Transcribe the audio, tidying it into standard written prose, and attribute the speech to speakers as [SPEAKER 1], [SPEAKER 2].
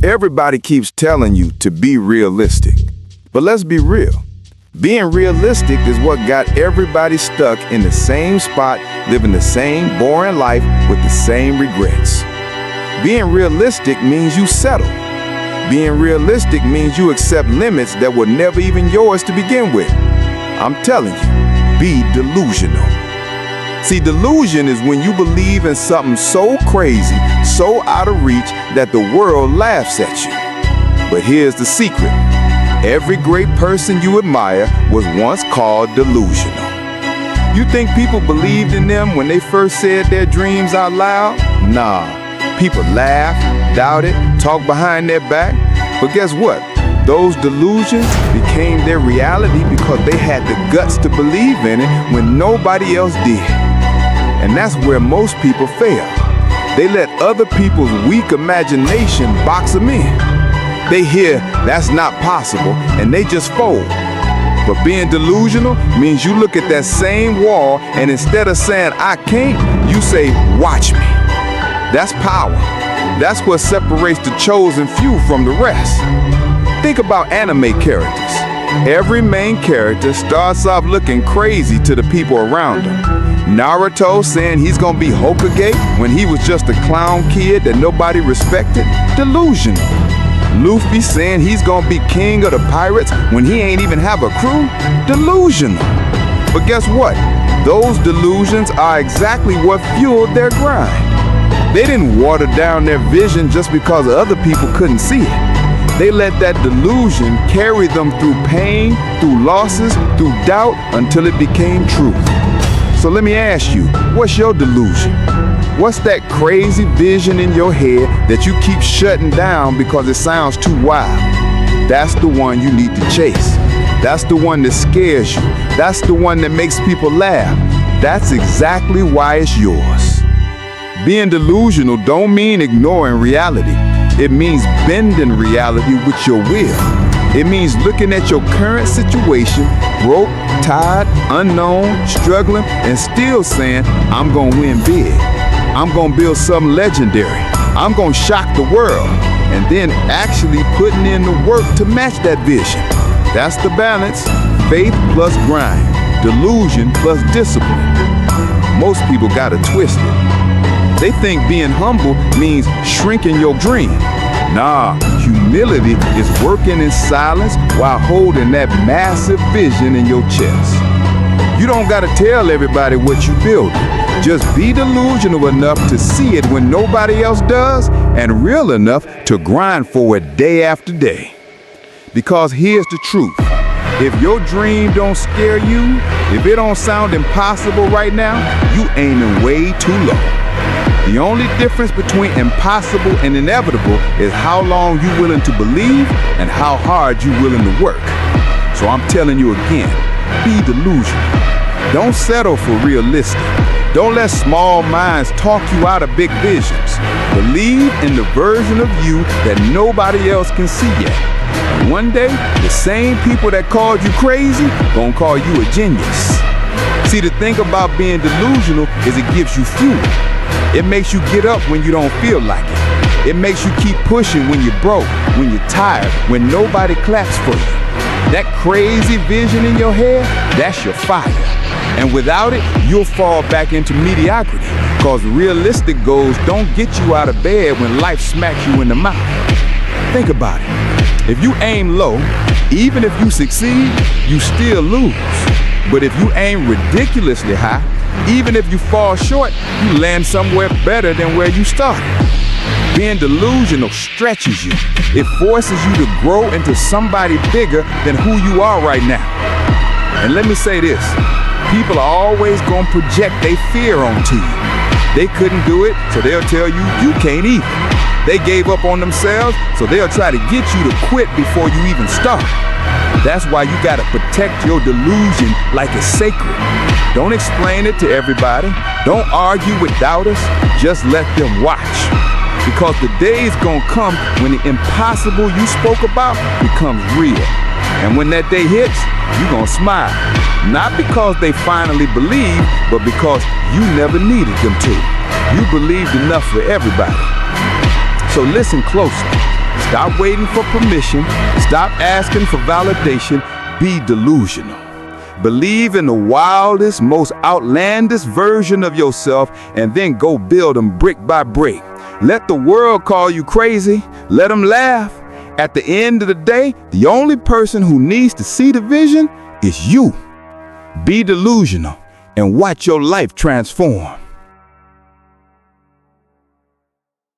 [SPEAKER 1] Everybody keeps telling you to be realistic. But let's be real. Being realistic is what got everybody stuck in the same spot, living the same boring life with the same regrets. Being realistic means you settle. Being realistic means you accept limits that were never even yours to begin with. I'm telling you, be delusional. See, delusion is when you believe in something so crazy, so out of reach, that the world laughs at you. But here's the secret. Every great person you admire was once called delusional. You think people believed in them when they first said their dreams out loud? Nah, people laugh, doubt it, talk behind their back. But guess what? Those delusions became their reality because they had the guts to believe in it when nobody else did. And that's where most people fail. They let other people's weak imagination box them in. They hear that's not possible and they just fold. But being delusional means you look at that same wall and instead of saying I can't, you say watch me. That's power. That's what separates the chosen few from the rest. Think about anime characters. Every main character starts off looking crazy to the people around him. Naruto saying he's gonna be Hokage when he was just a clown kid that nobody respected? Delusional. Luffy saying he's gonna be king of the pirates when he ain't even have a crew? Delusional. But guess what? Those delusions are exactly what fueled their grind. They didn't water down their vision just because other people couldn't see it. They let that delusion carry them through pain, through losses, through doubt until it became truth. So let me ask you, what's your delusion? What's that crazy vision in your head that you keep shutting down because it sounds too wild? That's the one you need to chase. That's the one that scares you. That's the one that makes people laugh. That's exactly why it's yours. Being delusional don't mean ignoring reality. It means bending reality with your will. It means looking at your current situation, broke, tired, unknown, struggling, and still saying, I'm gonna win big. I'm gonna build something legendary. I'm gonna shock the world. And then actually putting in the work to match that vision. That's the balance. Faith plus grind. Delusion plus discipline. Most people got it twisted. They think being humble means shrinking your dream. Nah, humility is working in silence while holding that massive vision in your chest. You don't gotta tell everybody what you build. Just be delusional enough to see it when nobody else does, and real enough to grind for it day after day. Because here's the truth. If your dream don't scare you, if it don't sound impossible right now, you aiming way too low. The only difference between impossible and inevitable is how long you're willing to believe and how hard you're willing to work. So I'm telling you again, be delusional. Don't settle for realistic. Don't let small minds talk you out of big visions. Believe in the version of you that nobody else can see yet. And one day, the same people that called you crazy gonna call you a genius. See, the thing about being delusional is it gives you fuel. It makes you get up when you don't feel like it. It makes you keep pushing when you're broke, when you're tired, when nobody claps for you. That crazy vision in your head, that's your fire. And without it, you'll fall back into mediocrity, because realistic goals don't get you out of bed when life smacks you in the mouth. Think about it. If you aim low, even if you succeed, you still lose. But if you aim ridiculously high, even if you fall short, you land somewhere better than where you started. Being delusional stretches you. It forces you to grow into somebody bigger than who you are right now. And let me say this, people are always gonna project their fear onto you. They couldn't do it, so they'll tell you, you can't either. They gave up on themselves, so they'll try to get you to quit before you even start. That's why you gotta protect your delusion like it's sacred. Don't explain it to everybody. Don't argue with doubters. Just let them watch. Because the day is gonna come when the impossible you spoke about becomes real. And when that day hits, you're gonna smile. Not because they finally believed, but because you never needed them to. You believed enough for everybody. So listen closely. Stop waiting for permission. Stop asking for validation. Be delusional. Believe in the wildest, most outlandish version of yourself and then go build them brick by brick. Let the world call you crazy. Let them laugh. At the end of the day, the only person who needs to see the vision is you. Be delusional and watch your life transform.